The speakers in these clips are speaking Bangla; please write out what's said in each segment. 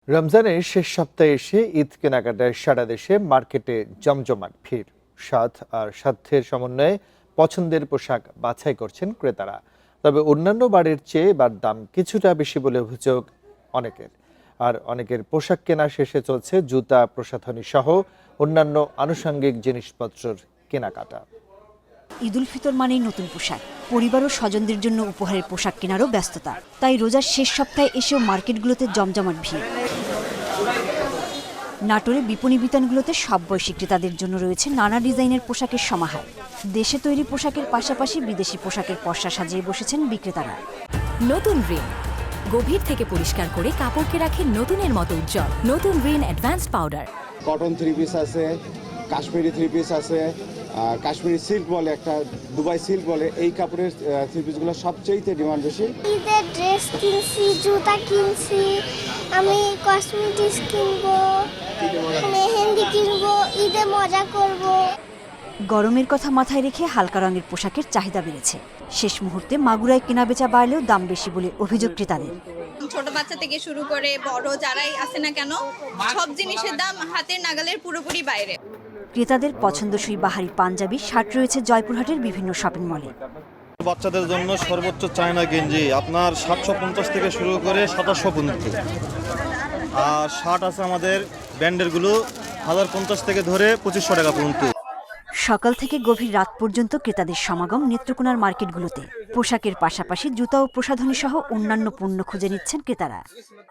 রমজানের শেষ সপ্তাহে এসে ঈদ কেনাকাটায় সারা দেশে মার্কেটে জমজমাট ভিড়। স্বাদ আর সাধ্যের সমন্বয়ে পছন্দের পোশাক বাছাই করছেন ক্রেতারা। তবে অন্যান্য বারের চেয়ে এবার দাম কিছুটা বেশি বলে অভিযোগ অনেকের। আর অনেকের পোশাক কেনা শেষে চলছে জুতা, প্রসাধনী সহ অন্যান্য আনুষঙ্গিক জিনিসপত্রের কেনাকাটা। ঈদ উল ফিতর মানেই নতুন পোশাক, পরিবার ও স্বজনদের জন্য উপহারের পোশাক কেনারও ব্যস্ততা। তাই রোজার শেষ সপ্তাহে এসেও মার্কেটগুলোতে জমজমাট ভিড়। নাটোরে বিপণী বিতানগুলোতে সব বয়সী ক্রেতাদের জন্য রয়েছে নানা ডিজাইনের পোশাকের সমাহার। দেশে তৈরি পোশাকের পাশাপাশি বিদেশি পোশাকের পসরা সাজিয়ে বসেছেন বিক্রেতারা। নতুন রিন গভীর থেকে পরিষ্কার করে কাপড়কে রাখে নতুনের মতো উজ্জ্বল। নতুন Rin advanced powder. Cotton three piece আছে, কাশ্মীরি থ্রি পিস আছে, কাশ্মীরি সিল্ক বলে একটা, দুবাই সিল্ক বলে, এই কাপড়ের থ্রি পিসগুলো সবচেয়ে ডিমান্ড বেশি। ঈদের ড্রেস কিনছি, জুতা কিনছি, আমি কসমেটিক্স কিনবো, মেহেন্দি কিনবো, ঈদে মজা করব। গরমের কথা মাথায় রেখে হালকা রঙের পোশাকের চাহিদা বেড়েছে। শেষ মুহূর্তে মাগুরায় কেনাবেচা বাড়লেও দাম বেশি বলে অভিযোগ ক্রেতাদের। ছোট বাচ্চা থেকে শুরু করে বড় যারাই আছে না কেন, সব জিনিসের দাম হাতের নাগালের পুরোপুরি বাইরে। ক্রেতাদের পছন্দসই বাহারি পাঞ্জাবি, শার্ট রয়েছে জয়পুরহাটের বিভিন্ন শপিং মলে। বাচ্চাদের জন্য সর্বোচ্চ চায়না গেঞ্জি আপনার 750 থেকে শুরু করে 2700 পর্যন্ত। আর শার্ট আছে আমাদের ব্র্যান্ডেরগুলো 1050 থেকে ধরে 2500 টাকা পর্যন্ত। সকাল থেকে গভীর রাত পর্যন্ত ক্রেতাদের সমাগম নেত্রকোনার মার্কেটগুলোতে। পোশাকের পাশাপাশি জুতা ও প্রসাধনী সহ অন্যান্য পণ্য খুঁজে নিচ্ছেন ক্রেতারা।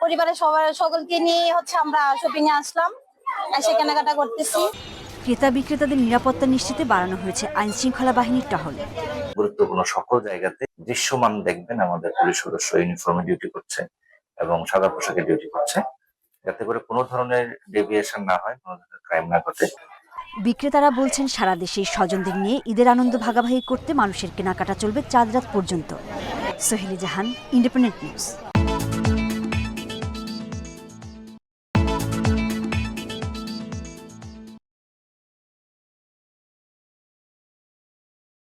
পরিবারের সকলকে নিয়ে আমরা শপিং এ আসলাম, এসে কেনাকাটা করতেছি। ক্রেতা বিক্রেতাদের নিরাপত্তা নিশ্চিতে বাড়ানো হয়েছে আইন শৃঙ্খলা বাহিনীর টহল। গুরুত্বপূর্ণ সকল জায়গাতে দৃশ্যমান দেখবেন আমাদের পুলিশ সদস্য ইউনিফর্মে ডিউটি করছে এবং সাদা পোশাকে ডিউটি করছে, যাতে করে কোনো ধরনের ডেভিয়েশন না হয়, কোনো ধরনের ক্রাইম না ঘটে। বিক্রেতারা বলছেন সারা দেশে স্বজনদের নিয়ে ঈদের আনন্দ ভাগাভাগি করতে মানুষের কেনাকাটা চলবে চাঁদ রাত পর্যন্ত। সোহেলি জাহান, ইন্ডিপেন্ডেন্ট নিউজ।